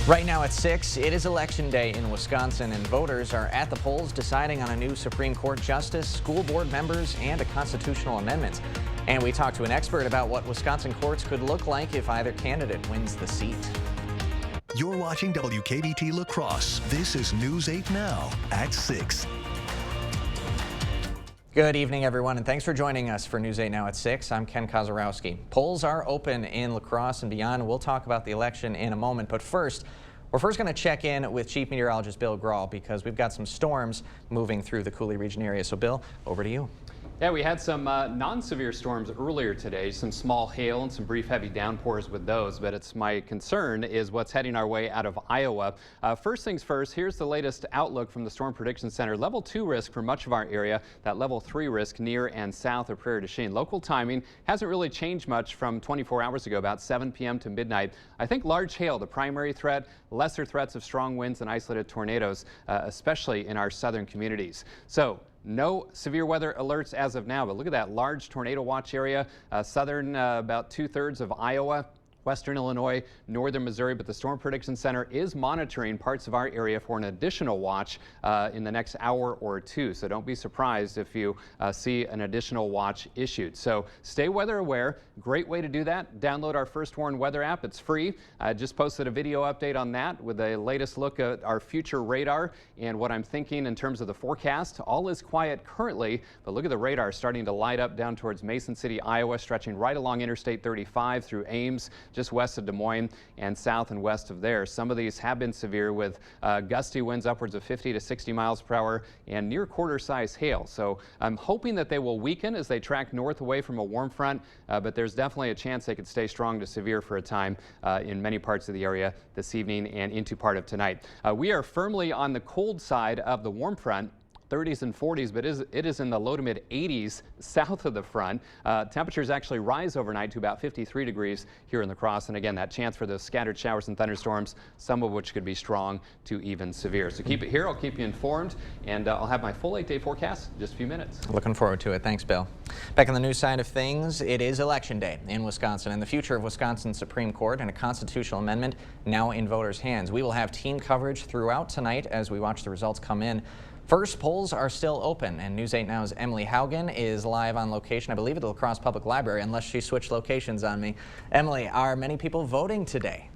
Right now at 6, it is Election Day in Wisconsin, and voters are at the polls deciding on a new Supreme Court justice, school board members, and a constitutional amendment. And we talked to an expert about what Wisconsin courts could look like if either candidate wins the seat. You're watching WKBT La Crosse. This is News 8 Now at 6. Good evening, everyone, and thanks for joining us for News 8 Now at 6. I'm Ken Kozarowski. Polls are open in La Crosse and beyond. We'll talk about the election in a moment, but we're first going to check in with Chief Meteorologist Bill Grahl because we've got some storms moving through the Coulee region area. So, Bill, over to you. Yeah, we had some non-severe storms earlier today, some small hail and some brief heavy downpours with those, but it's my concern is what's heading our way out of Iowa. First things first, here's the latest outlook from the Storm Prediction Center. Level 2 risk for much of our area, that level 3 risk near and south of Prairie du Chien. Local timing hasn't really changed much from 24 hours ago, about 7 p.m. to midnight. I think large hail, the primary threat, lesser threats of strong winds and isolated tornadoes, especially in our southern communities. So, no severe weather alerts as of now, but look at that large tornado watch area, southern about 2/3 of Iowa, western Illinois, northern Missouri, but the Storm Prediction Center is monitoring parts of our area for an additional watch in the next hour or two. So don't be surprised if you see an additional watch issued. So stay weather aware. Great way to do that. Download our First Warn weather app. It's free. I just posted a video update on that with the latest look at our future radar and what I'm thinking in terms of the forecast. All is quiet currently, but look at the radar starting to light up down towards Mason City, Iowa, stretching right along Interstate 35 through Ames, just west of Des Moines and south and west of there. Some of these have been severe with gusty winds upwards of 50 to 60 miles per hour and near quarter-size hail. So I'm hoping that they will weaken as they track north away from a warm front, but there's definitely a chance they could stay strong to severe for a time in many parts of the area this evening and into part of tonight. We are firmly on the cold side of the warm front. 30s and 40s, but it is in the low to mid 80s south of the front. Temperatures actually rise overnight to about 53 degrees here in La Crosse. And again, that chance for those scattered showers and thunderstorms, some of which could be strong to even severe. So keep it here. I'll keep you informed, and I'll have my full 8-day forecast in just a few minutes. Looking forward to it. Thanks, Bill. Back on the news side of things, it is Election Day in Wisconsin, and the future of Wisconsin's Supreme Court and a constitutional amendment now in voters' hands. We will have team coverage throughout tonight as we watch the results come in. First, polls are still open, and News 8 Now's Emily Haugen is live on location, I believe, at the La Crosse Public Library, unless she switched locations on me. Emily, are many people voting today?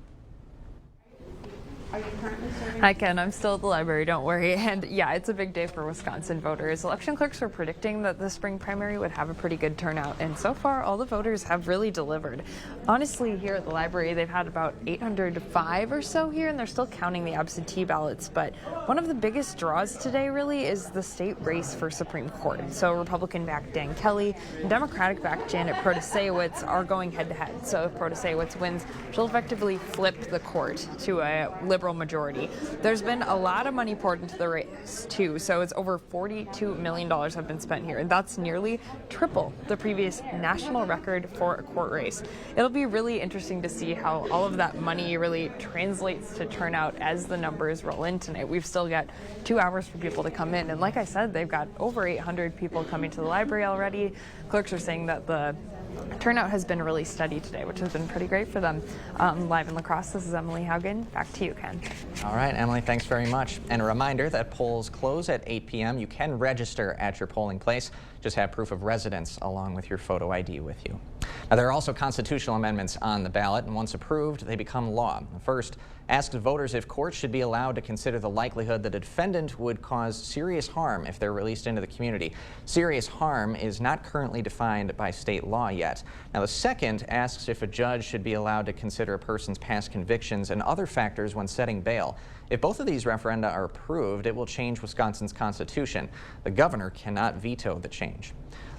Are you currently serving? Hi, Ken. I'm still at the library, don't worry. And yeah, it's a big day for Wisconsin voters. Election clerks were predicting that the spring primary would have a pretty good turnout, and so far all the voters have really delivered. Honestly, here at the library, they've had about 805 or so here, and they're still counting the absentee ballots. But one of the biggest draws today really is the state race for Supreme Court. So Republican-backed Dan Kelly and Democratic-backed Janet Protasiewicz are going head-to-head. So if Protasiewicz wins, she'll effectively flip the court to a liberal majority. There's been a lot of money poured into the race too, so it's over $42 million have been spent here, and that's nearly triple the previous national record for a court race. It'll be really interesting to see how all of that money really translates to turnout as the numbers roll in tonight. We've still got 2 hours for people to come in, and like I said, they've got over 800 people coming to the library already. Clerks are saying that the turnout has been really steady today, which has been pretty great for them. Live in La Crosse, this is Emily Haugen. Back to you, Ken. All right, Emily, thanks very much. And a reminder that polls close at 8 p.m. You can register at your polling place. Just have proof of residence along with your photo ID with you. Now, there are also constitutional amendments on the ballot, and once approved, they become law. First, asks voters if courts should be allowed to consider the likelihood that a defendant would cause serious harm if they're released into the community. Serious harm is not currently defined by state law yet. Now, the second asks if a judge should be allowed to consider a person's past convictions and other factors when setting bail. If both of these referenda are approved, it will change Wisconsin's constitution. The governor cannot veto the change.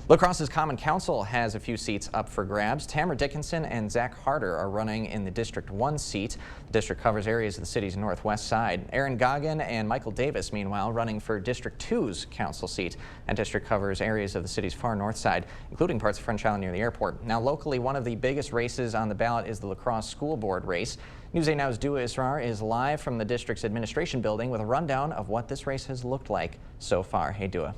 La Crosse's Common Council has a few seats up for grabs. Tamara Dickinson and Zach Harder are running in the District 1 seat. The district covers areas of the city's northwest side. Aaron Goggin and Michael Davis, meanwhile, running for District 2's council seat. That district covers areas of the city's far north side, including parts of French Island near the airport. Now, locally, one of the biggest races on the ballot is the La Crosse School Board race. News 8 Now's Dua Israr is live from the district's administration building with a rundown of what this race has looked like so far. Hey, Dua.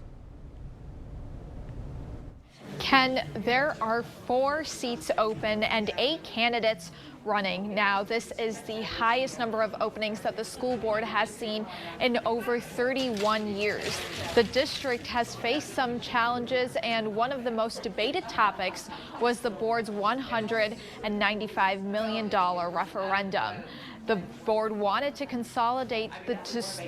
Ken, there are 4 seats open and 8 candidates running. Now, this is the highest number of openings that the school board has seen in over 31 years. The district has faced some challenges, and one of the most debated topics was the board's $195 million referendum. The board wanted to consolidate the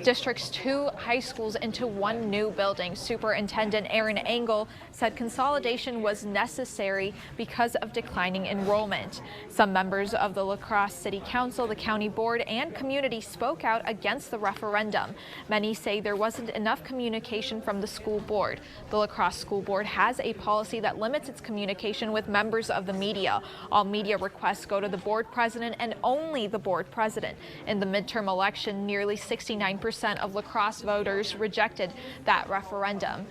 district's 2 high schools into one new building. Superintendent Aaron Engel said consolidation was necessary because of declining enrollment. Some members of the La Crosse City Council, the county board, and community spoke out against the referendum. Many say there wasn't enough communication from the school board. The La Crosse School Board has a policy that limits its communication with members of the media. All media requests go to the board president and only the board president. In the midterm election, nearly 69% of La Crosse voters rejected that referendum.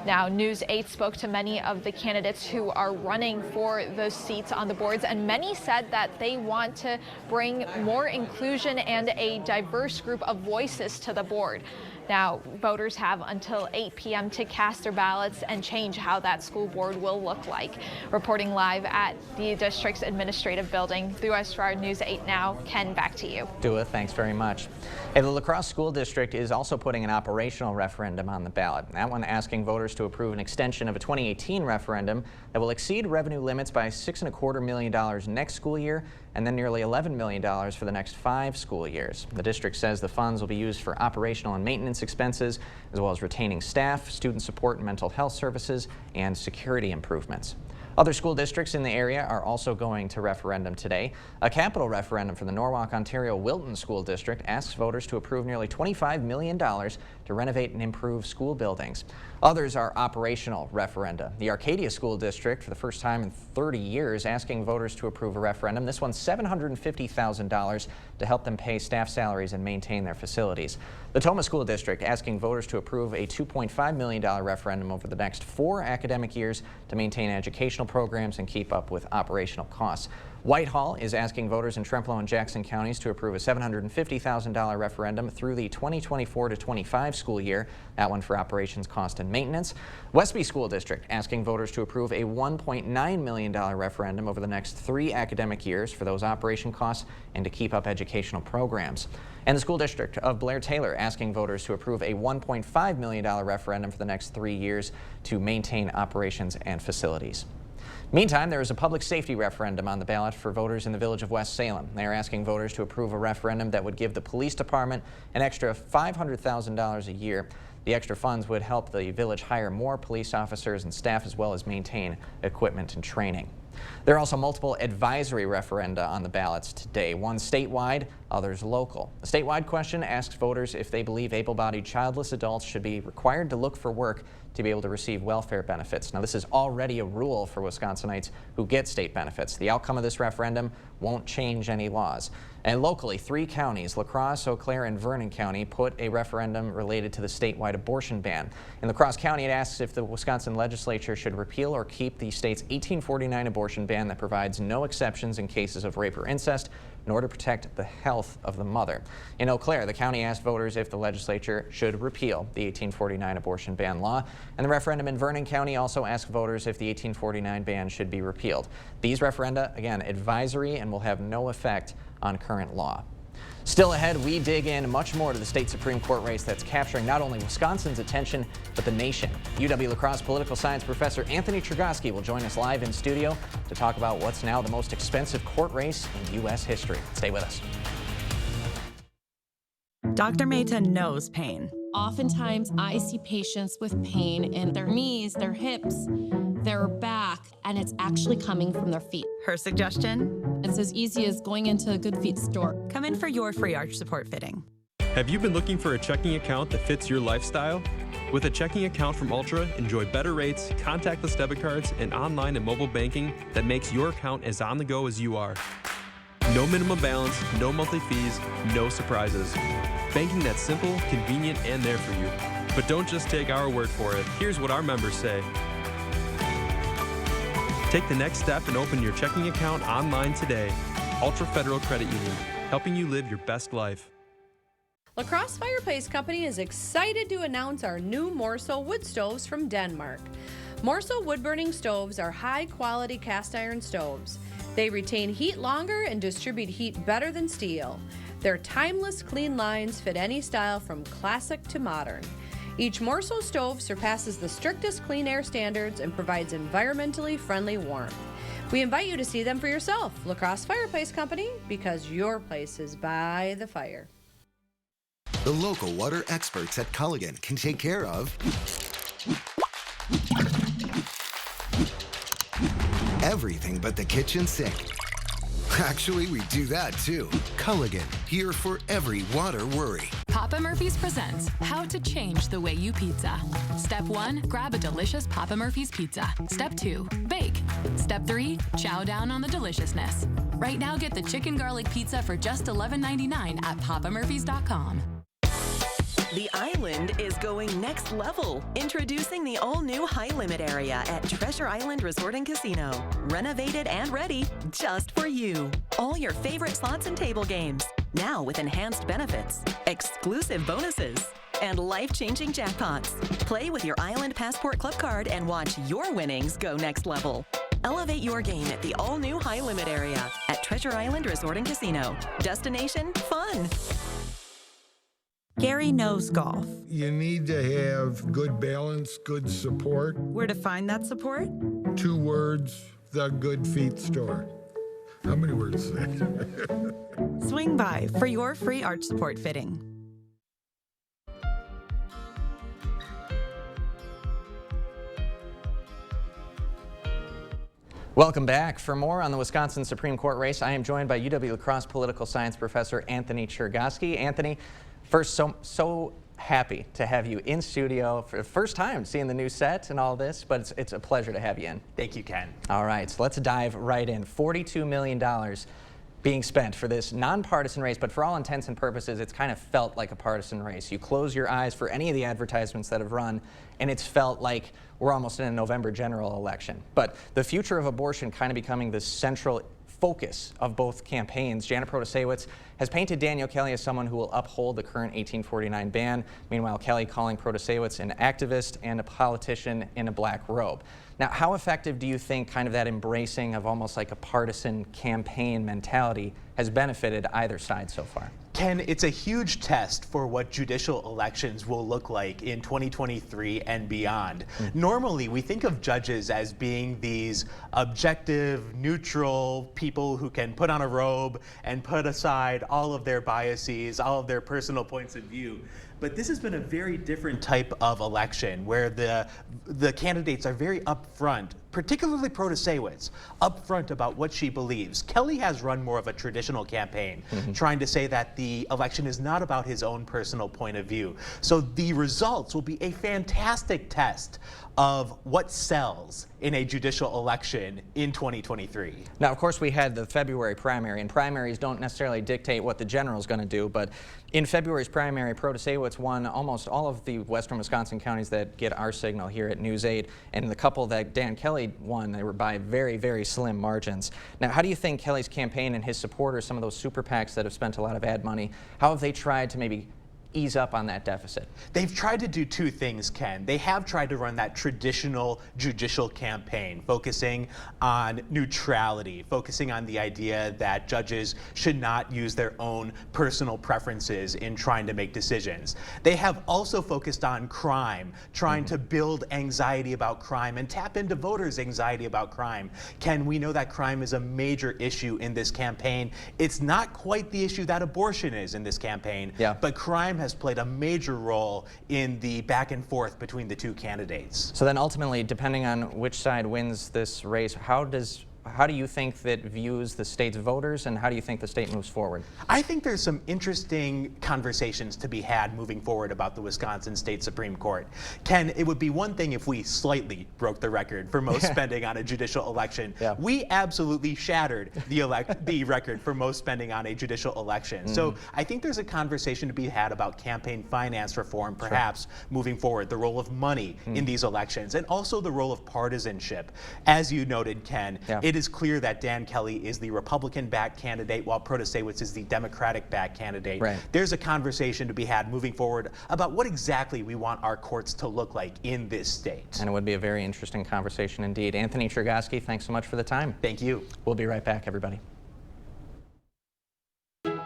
Now, News 8 spoke to many of the candidates who are running for those seats on the boards, and many said that they want to bring more inclusion and a diverse group of voices to the board. Now, voters have until 8 p.m. to cast their ballots and change how that school board will look like. Reporting live at the district's administrative building, through SRR News 8 Now, Ken, back to you. Dua, thanks very much. Hey, the La Crosse School District is also putting an operational referendum on the ballot. That one asking voters to approve an extension of a 2018 referendum that will exceed revenue limits by $6.25 million next school year, and then nearly $11 million for the next 5 school years. The district says the funds will be used for operational and maintenance expenses, as well as retaining staff, student support and mental health services, and security improvements. Other school districts in the area are also going to referendum today. A capital referendum for the Norwalk, Ontario Wilton School District asks voters to approve nearly $25 million to renovate and improve school buildings. Others are operational referenda. The Arcadia School District, for the first time in 30 years, asking voters to approve a referendum. This one's $750,000 to help them pay staff salaries and maintain their facilities. The Tomah School District asking voters to approve a $2.5 million referendum over the next 4 academic years to maintain educational programs and keep up with operational costs. Whitehall is asking voters in Trempealeau and Jackson counties to approve a $750,000 referendum through the 2024 to 25 school year, that one for operations, cost, and maintenance. Westby School District asking voters to approve a $1.9 million referendum over the next 3 academic years for those operation costs and to keep up educational programs. And the School District of Blair Taylor asking voters to approve a $1.5 million referendum for the next 3 years to maintain operations and facilities. Meantime, there is a public safety referendum on the ballot for voters in the village of West Salem. They are asking voters to approve a referendum that would give the police department an extra $500,000 a year. The extra funds would help the village hire more police officers and staff, as well as maintain equipment and training. There are also multiple advisory referenda on the ballots today, one statewide, others local. The statewide question asks voters if they believe able-bodied childless adults should be required to look for work to be able to receive welfare benefits. Now, this is already a rule for Wisconsinites who get state benefits. The outcome of this referendum won't change any laws. And locally, 3 counties, La Crosse, Eau Claire, and Vernon County, put a referendum related to the statewide abortion ban. In La Crosse County, it asks if the Wisconsin legislature should repeal or keep the state's 1849 abortion ban that provides no exceptions in cases of rape or incest, nor to protect the health of the mother. In Eau Claire, the county asked voters if the legislature should repeal the 1849 abortion ban law. And the referendum in Vernon County also asked voters if the 1849 ban should be repealed. These referenda, again, advisory and will have no effect on current law. Still ahead, we dig in much more to the state Supreme Court race that's capturing not only Wisconsin's attention, but the nation. UW-La Crosse political science professor Anthony Chergosky will join us live in studio to talk about what's now the most expensive court race in U.S. history. Stay with us. Dr. Mehta knows pain. Oftentimes, I see patients with pain in their knees, their hips, their back, and it's actually coming from their feet. Her suggestion? It's as easy as going into a Good Feet store. Come in for your free arch support fitting. Have you been looking for a checking account that fits your lifestyle? With a checking account from Ultra, enjoy better rates, contactless debit cards, and online and mobile banking that makes your account as on the go as you are. No minimum balance, no monthly fees, no surprises. Banking that's simple, convenient, and there for you. But don't just take our word for it. Here's what our members say. Take the next step and open your checking account online today. Ultra Federal Credit Union, helping you live your best life. La Crosse Fireplace Company is excited to announce our new Morso wood stoves from Denmark. Morso wood-burning stoves are high-quality cast iron stoves. They retain heat longer and distribute heat better than steel. Their timeless clean lines fit any style from classic to modern. Each Morso stove surpasses the strictest clean air standards and provides environmentally friendly warmth. We invite you to see them for yourself, La Crosse Fireplace Company, because your place is by the fire. The local water experts at Culligan can take care of everything but the kitchen sink. Actually, we do that too. Culligan, here for every water worry. Papa Murphy's presents How to Change the Way You Pizza. Step 1, grab a delicious Papa Murphy's pizza. Step 2, bake. Step 3, chow down on the deliciousness. Right now, get the chicken garlic pizza for just $11.99 at papamurphys.com. The Island is going next level. Introducing the all-new High Limit area at Treasure Island Resort and Casino. Renovated and ready just for you. All your favorite slots and table games. Now with enhanced benefits, exclusive bonuses, and life-changing jackpots. Play with your Island Passport Club card and watch your winnings go next level. Elevate your game at the all-new High Limit area at Treasure Island Resort and Casino. Destination fun. Gary knows golf. You need to have good balance, good support. Where to find that support? 2 words, The Good Feet Store. How many words is that? Swing by for your free arch support fitting. Welcome back. For more on the Wisconsin Supreme Court race, I am joined by UW-La Crosse political science professor Anthony Chergosky. Anthony, first, so happy to have you in studio for the first time seeing the new set and all this, but it's a pleasure to have you in. Thank you, Ken. All right, so let's dive right in. $42 million being spent for this nonpartisan race, but for all intents and purposes, it's kind of felt like a partisan race. You close your eyes for any of the advertisements that have run, and it's felt like we're almost in a November general election. But the future of abortion kind of becoming the central focus of both campaigns. Janet Protasiewicz has painted Danielle Kelly as someone who will uphold the current 1849 ban. Meanwhile, Kelly calling Protasiewicz an activist and a politician in a black robe. Now, how effective do you think kind of that embracing of almost like a partisan campaign mentality has benefited either side so far? Ken, it's a huge test for what judicial elections will look like in 2023 and beyond. Normally, we think of judges as being these objective, neutral people who can put on a robe and put aside all of their biases, all of their personal points of view. But this has been a very different type of election where the candidates are very upfront, particularly Protasiewicz, upfront about what she believes. Kelly has run more of a traditional campaign, trying to say that the election is not about his own personal point of view. So the results will be a fantastic test of what sells in a judicial election in 2023. Now, of course, we had the February primary, and primaries don't necessarily dictate what the general is going to do, but in February's primary, Protasiewicz won almost all of the western Wisconsin counties that get our signal here at News 8, and the couple that Dan Kelly won, they were by very, very slim margins. Now, how do you think Kelly's campaign and his supporters, some of those super PACs that have spent a lot of ad money, how have they tried to maybe ease up on that deficit? They've tried to do 2 things, Ken. They have tried to run that traditional judicial campaign, focusing on neutrality, focusing on the idea that judges should not use their own personal preferences in trying to make decisions. They have also focused on crime, trying to build anxiety about crime and tap into voters' anxiety about crime. Ken, we know that crime is a major issue in this campaign. It's not quite the issue that abortion is in this campaign, but crime has played a major role in the back and forth between the 2 candidates. So then ultimately, depending on which side wins this race, how do you think that views the state's voters, and how do you think the state moves forward? I think there's some interesting conversations to be had moving forward about the Wisconsin State Supreme Court. Ken, it would be one thing if we slightly broke the record for most spending on a judicial election. We absolutely shattered the record for most spending on a judicial election. So I think there's a conversation to be had about campaign finance reform, perhaps moving forward, the role of money in these elections, and also the role of partisanship. As you noted, Ken, it is clear that Dan Kelly is the Republican-backed candidate, while Protasiewicz is the Democratic-backed candidate. Right. There's a conversation to be had moving forward about what exactly we want our courts to look like in this state. And it would be a very interesting conversation indeed. Anthony Chergosky, thanks so much for the time. Thank you. We'll be right back, everybody.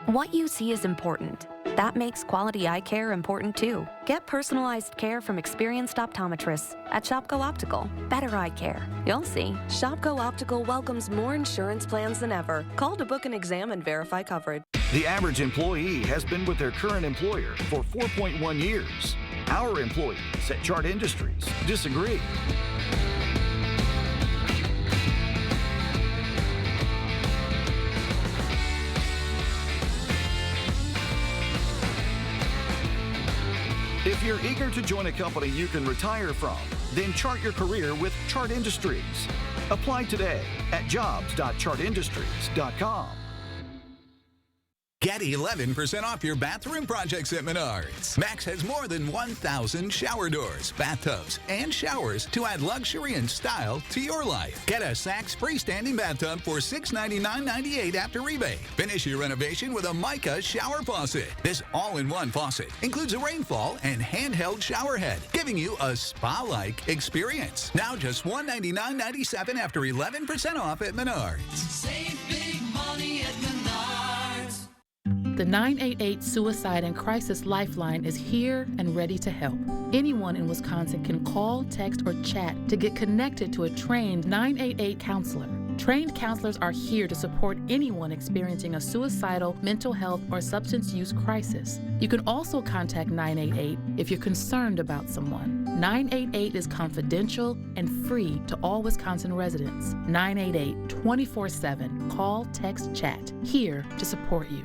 What you see is important. That makes quality eye care important too. Get personalized care from experienced optometrists at Shopko Optical. Better eye care. You'll see. Shopko Optical welcomes more insurance plans than ever. Call to book an exam and verify coverage. The average employee has been with their current employer for 4.1 years. Our employees at Chart Industries disagree. If you're eager to join a company you can retire from, then chart your career with Chart Industries. Apply today at jobs.chartindustries.com. Get 11% off your bathroom projects at Menards. Max has more than 1,000 shower doors, bathtubs, and showers to add luxury and style to your life. Get a Saks freestanding bathtub for $699.98 after rebate. Finish your renovation with a Mica shower faucet. This all-in-one faucet includes a rainfall and handheld shower head, giving you a spa-like experience. Now just $199.97 after 11% off at Menards. Save big money at Menards. The 988 Suicide and Crisis Lifeline is here and ready to help. Anyone in Wisconsin can call, text, or chat to get connected to a trained 988 counselor. Trained counselors are here to support anyone experiencing a suicidal, mental health, or substance use crisis. You can also contact 988 if you're concerned about someone. 988 is confidential and free to all Wisconsin residents. 988 24/7. Call, text, chat. Here to support you.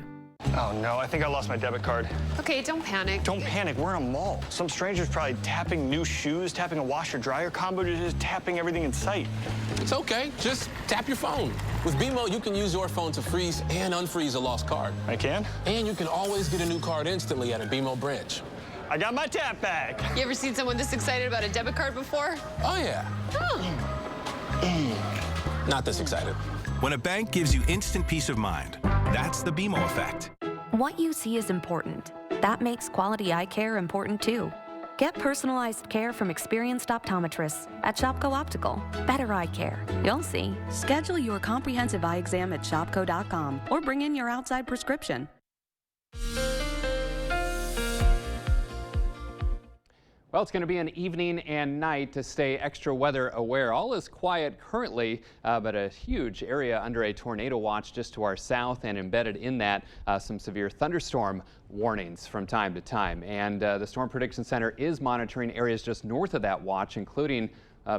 Oh no, I think I lost my debit card. Okay, don't panic. Don't panic, we're in a mall. Some stranger's probably tapping new shoes, tapping a washer-dryer combo, just tapping everything in sight. It's okay, just tap your phone. With BMO, you can use your phone to freeze and unfreeze a lost card. I can? And you can always get a new card instantly at a BMO branch. I got my tap back. You ever seen someone this excited about a debit card before? Oh yeah. Not this excited. When a bank gives you instant peace of mind, that's the BMO effect. What you see is important. That makes quality eye care important too. Get personalized care from experienced optometrists at Shopko Optical. Better eye care. You'll see. Schedule your comprehensive eye exam at shopko.com or bring in your outside prescription. Well, it's going to be an evening and night to stay extra weather aware. All is quiet currently, but a huge area under a tornado watch just to our south, and embedded in that some severe thunderstorm warnings from time to time. And the Storm Prediction Center is monitoring areas just north of that watch, including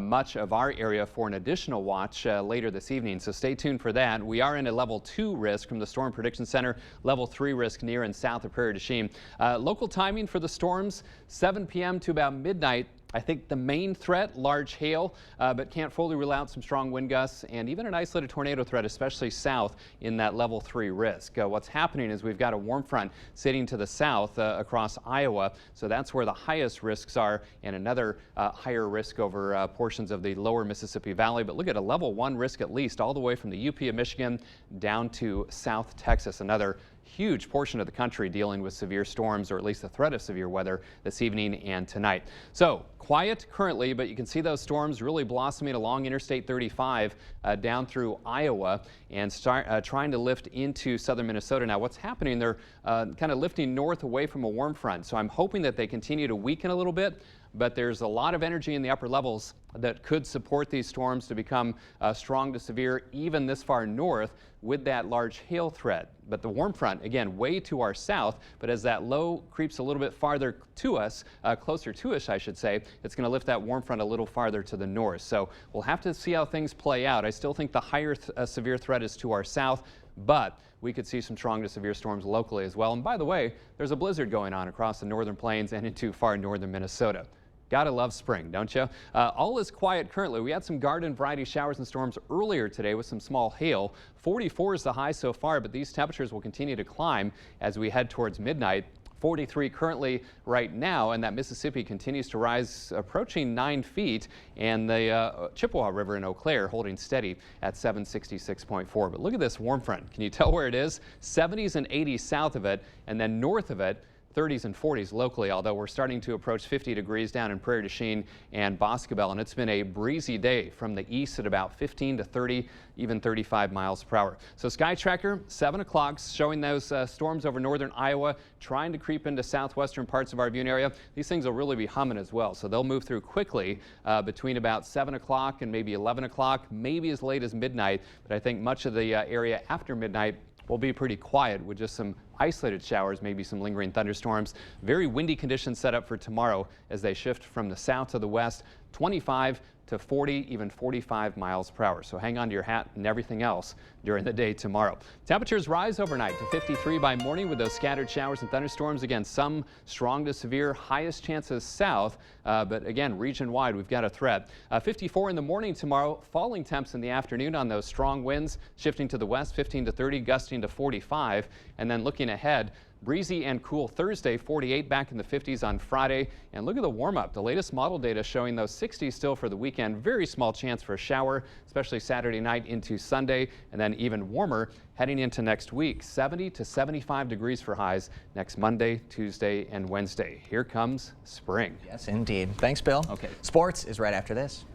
much of our area for an additional watch later this evening. So stay tuned for that. We are in a level 2 risk from the Storm Prediction Center, level 3 risk near and south of Prairie du Chien. Local timing for the storms, 7 p.m. to about midnight. I think the main threat, large hail, but can't fully rule out some strong wind gusts and even an isolated tornado threat, especially south in that level 3 risk. What's happening is we've got a warm front sitting to the south across Iowa, so that's where the highest risks are, and another higher risk over portions of the lower Mississippi Valley. But look at a level 1 risk at least all the way from the UP of Michigan down to South Texas. Another huge portion of the country dealing with severe storms, or at least the threat of severe weather this evening and tonight. So quiet currently, but you can see those storms really blossoming along Interstate 35 down through Iowa and trying to lift into southern Minnesota. Now what's happening, they're kind of lifting north away from a warm front. So I'm hoping that they continue to weaken a little bit, but there's a lot of energy in the upper levels that could support these storms to become strong to severe even this far north with that large hail threat. But the warm front, again, way to our south, but as that low creeps a little bit farther to us, closer to us, I should say, it's going to lift that warm front a little farther to the north. So we'll have to see how things play out. I still think the higher severe threat is to our south, but we could see some strong to severe storms locally as well. And by the way, there's a blizzard going on across the northern plains and into far northern Minnesota. Gotta love spring, don't you? All is quiet currently. We had some garden variety showers and storms earlier today with some small hail. 44 is the high so far, but these temperatures will continue to climb as we head towards midnight. 43 currently right now, and that Mississippi continues to rise, approaching 9 feet, and the Chippewa River in Eau Claire holding steady at 766.4. But look at this warm front. Can you tell where it is? 70s and 80s south of it, and then north of it, 30s and 40s locally, although we're starting to approach 50 degrees down in Prairie du Chien and Boscobel, and it's been a breezy day from the east at about 15 to 30, even 35 miles per hour. So Sky Tracker, 7 o'clock, showing those storms over northern Iowa, trying to creep into southwestern parts of our viewing area. These things will really be humming as well, so they'll move through quickly between about 7 o'clock and maybe 11 o'clock, maybe as late as midnight, but I think much of the area after midnight will be pretty quiet with just some isolated showers, maybe some lingering thunderstorms. Very windy conditions set up for tomorrow as they shift from the south to the west, 25 to 40, even 45 miles per hour. So hang on to your hat and everything else during the day tomorrow. Temperatures rise overnight to 53 by morning with those scattered showers and thunderstorms. Again, some strong to severe, highest chances south, but again, region-wide, we've got a threat. 54 in the morning tomorrow, falling temps in the afternoon on those strong winds, shifting to the west, 15 to 30, gusting to 45, and then looking ahead, breezy and cool Thursday, 48 back in the 50s on Friday. And look at the warm-up. The latest model data showing those 60s still for the weekend. Very small chance for a shower, especially Saturday night into Sunday, and then even warmer heading into next week. 70 to 75 degrees for highs next Monday, Tuesday, and Wednesday. Here comes spring. Yes, indeed. Thanks, Bill. Okay. Sports is right after this.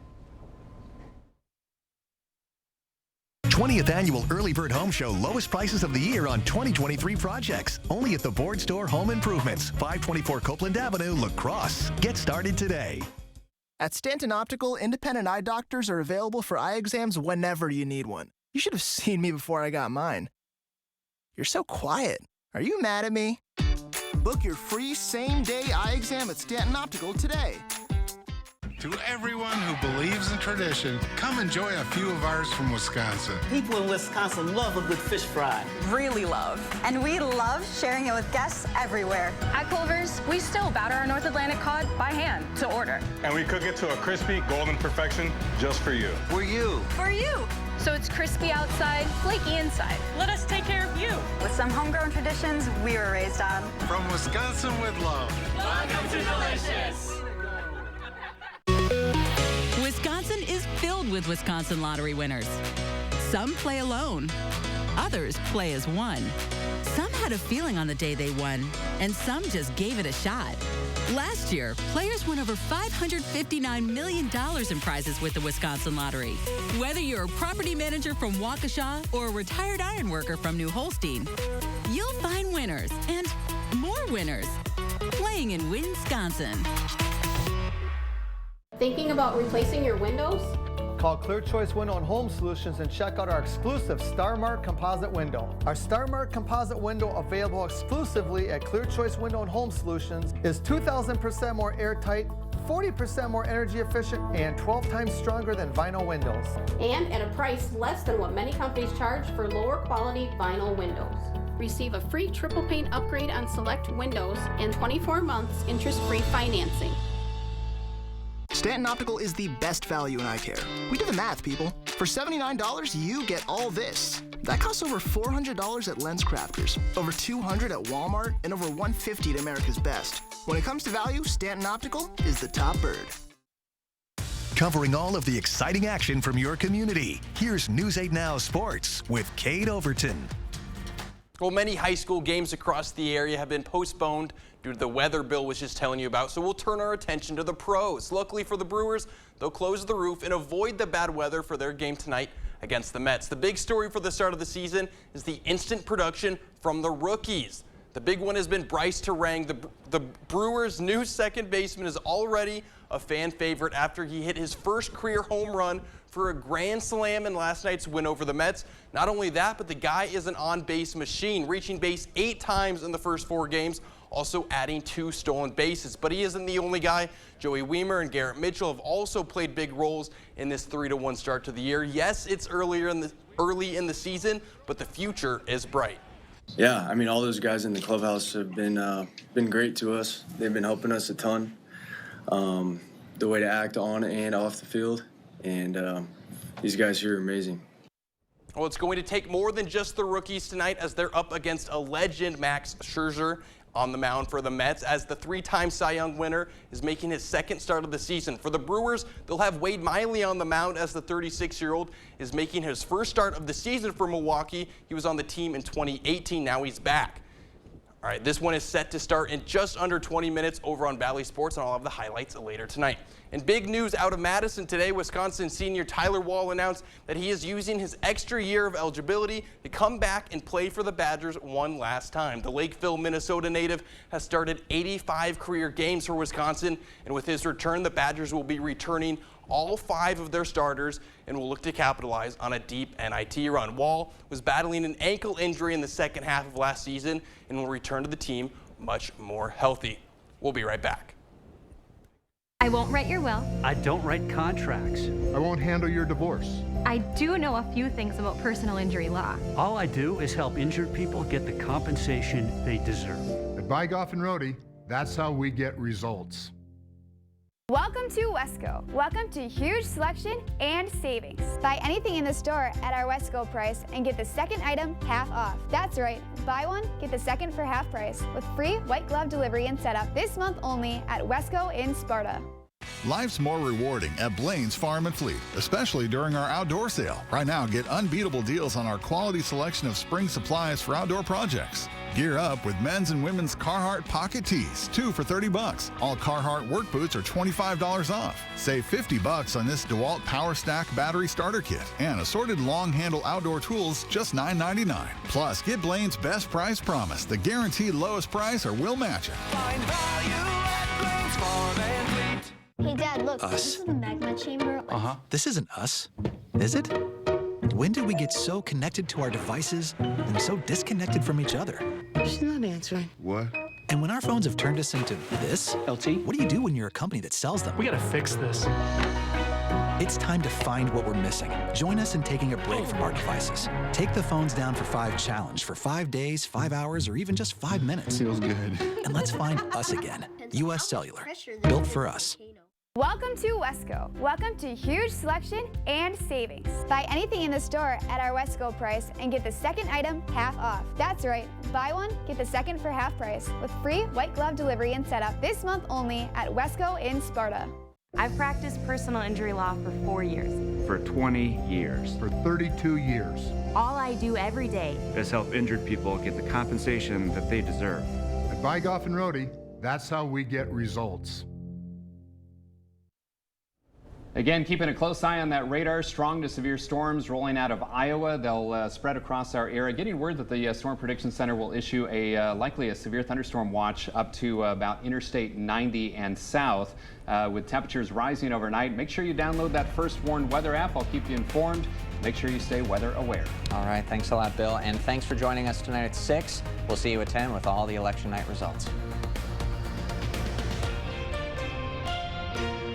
20th Annual Early Bird Home Show lowest prices of the year on 2023 projects. Only at the Board Store Home Improvements, 524 Copeland Avenue, La Crosse. Get started today. At Stanton Optical, independent eye doctors are available for eye exams whenever you need one. You should have seen me before I got mine. You're so quiet. Are you mad at me? Book your free same-day eye exam at Stanton Optical today. To everyone who believes in tradition, come enjoy a few of ours from Wisconsin. People in Wisconsin love a good fish fry. Really love. And we love sharing it with guests everywhere. At Culver's, we still batter our North Atlantic cod by hand to order. And we cook it to a crispy, golden perfection just for you. For you. For you. So it's crispy outside, flaky inside. Let us take care of you. With some homegrown traditions we were raised on. From Wisconsin with love. Welcome to Delicious. Wisconsin is filled with Wisconsin lottery winners. Some play alone, others play as one. Some had a feeling on the day they won, and some just gave it a shot. Last year, players won over $559 million in prizes with the Wisconsin Lottery. Whether you're a property manager from Waukesha or a retired iron worker from New Holstein, you'll find winners and more winners playing in Wisconsin. Thinking about replacing your windows? Call Clear Choice Window and Home Solutions and check out our exclusive StarMark composite window. Our StarMark composite window, available exclusively at Clear Choice Window and Home Solutions, is 2,000% more airtight, 40% more energy efficient, and 12 times stronger than vinyl windows. And at a price less than what many companies charge for lower quality vinyl windows. Receive a free triple pane upgrade on select windows and 24 months interest-free financing. Stanton Optical is the best value in eye care. We do the math, people. For $79, you get all this. That costs over $400 at LensCrafters, over $200 at Walmart, and over $150 at America's Best. When it comes to value, Stanton Optical is the top bird. Covering all of the exciting action from your community, here's News 8 Now Sports with Kate Overton. Well, many high school games across the area have been postponed due to the weather Bill was just telling you about, so we'll turn our attention to the pros. Luckily for the Brewers, they'll close the roof and avoid the bad weather for their game tonight against the Mets. The big story for the start of the season is the instant production from the rookies. The big one has been Bryce Terang. The Brewers' new second baseman is already a fan favorite after he hit his first career home run for a grand slam in last night's win over the Mets. Not only that, but the guy is an on-base machine, reaching base 8 times in the first 4 games, also adding 2 stolen bases. But he isn't the only guy. Joey Wiemer and Garrett Mitchell have also played big roles in this 3-1 start to the year. Yes, it's early in the season, but the future is bright. Yeah, I mean, all those guys in the clubhouse have been great to us. They've been helping us a ton. The way to act on and off the field, and these guys here are amazing. Well, it's going to take more than just the rookies tonight as they're up against a legend, Max Scherzer, On the mound for the Mets, as the 3-time Cy Young winner is making his second start of the season. For the Brewers, they'll have Wade Miley on the mound as the 36-year-old is making his first start of the season for Milwaukee. He was on the team in 2018. Now he's back. All right, this one is set to start in just under 20 minutes over on Bally Sports, and I'll have the highlights later tonight. And big news out of Madison today, Wisconsin senior Tyler Wall announced that he is using his extra year of eligibility to come back and play for the Badgers one last time. The Lakeville, Minnesota native has started 85 career games for Wisconsin, and with his return, the Badgers will be returning all 5 of their starters and will look to capitalize on a deep NIT run. Wall was battling an ankle injury in the second half of last season and will return to the team much more healthy. We'll be right back. I won't write your will. I don't write contracts. I won't handle your divorce. I do know a few things about personal injury law. All I do is help injured people get the compensation they deserve. At Bygoff and Rohde, that's how we get results. Welcome to Wesco. Welcome to huge selection and savings. Buy anything in the store at our Wesco price and get the second item half off. That's right, buy one, get the second for half price with free white glove delivery and setup this month only at Wesco in Sparta. Life's more rewarding at Blaine's Farm and Fleet, especially during our outdoor sale. Right now, get unbeatable deals on our quality selection of spring supplies for outdoor projects. Gear up with men's and women's Carhartt pocket tees, 2 for $30. All Carhartt work boots are $25 off. Save $50 on this DeWalt Power Stack battery starter kit and assorted long handle outdoor tools, just $9.99. Plus, get Blaine's best price promise, the guaranteed lowest price or we'll match it. Find value at Blaine's Farm and Fleet. Hey Dad, look, Us. this is the magma chamber. This isn't us, is it? When did we get so connected to our devices and so disconnected from each other? She's not answering. What? And when our phones have turned us into this, LT, what do you do when you're a company that sells them? we gotta fix this. It's time to find what we're missing. Join us in taking a break from our devices. Take the phones down for 5 challenge for 5 days, 5 hours, or even just 5 minutes. Feels good. And let's find us again. U.S. Cellular, built for us. Welcome to Wesco. Welcome to huge selection and savings. Buy anything in the store at our Wesco price and get the second item half off. That's right, buy one, get the second for half price with free white glove delivery and setup this month only at Wesco in Sparta. I've practiced personal injury law for 4 years. For 20 years. For 32 years. All I do every day is help injured people get the compensation that they deserve. At Bygoff and Rohde, that's how we get results. Again, keeping a close eye on that radar. Strong to severe storms rolling out of Iowa. They'll spread across our area. Getting word that the Storm Prediction Center will issue likely a severe thunderstorm watch up to about Interstate 90 and south with temperatures rising overnight. Make sure you download that First Warn weather app. I'll keep you informed. Make sure you stay weather aware. All right, thanks a lot, Bill. And thanks for joining us tonight at 6. We'll see you at 10 with all the election night results.